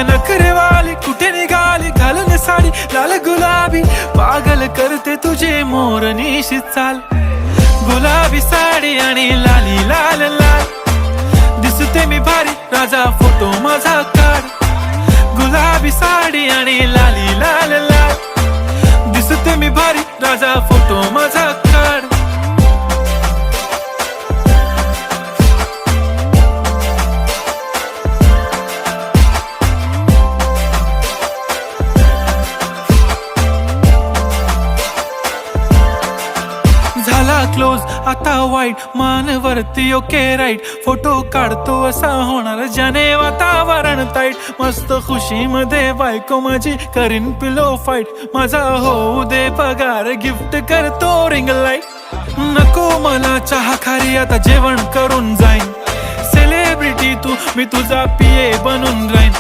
नखरेवाली कुठे निघाली घालून साडी लाल गुलाबी, पागल करते तुझे मोरनीशी चाल. गुलाबी साडी आणि लाली लाल लाल, दिसते मी भारी राजा फोटो माझा काढ. गुलाबी साडी आणि लाली लाल लाल, दिसते मी भारी राजा फोटो माझा काढ. झाला क्लोज आता वाईट, मानवरती ओके राईट. फोटो काढतो असा होणार ज्याने वातावरण ताईट. मस्त खुशी मध्ये बायको माझी करीन पिलो फाईट. माझा होऊ दे पगार गिफ्ट करतो रिंग लाईट. नको मला चहा खारी आता जेवण करून जाईन. सेलिब्रिटी तू मी तुझा पिये बनून राहीन.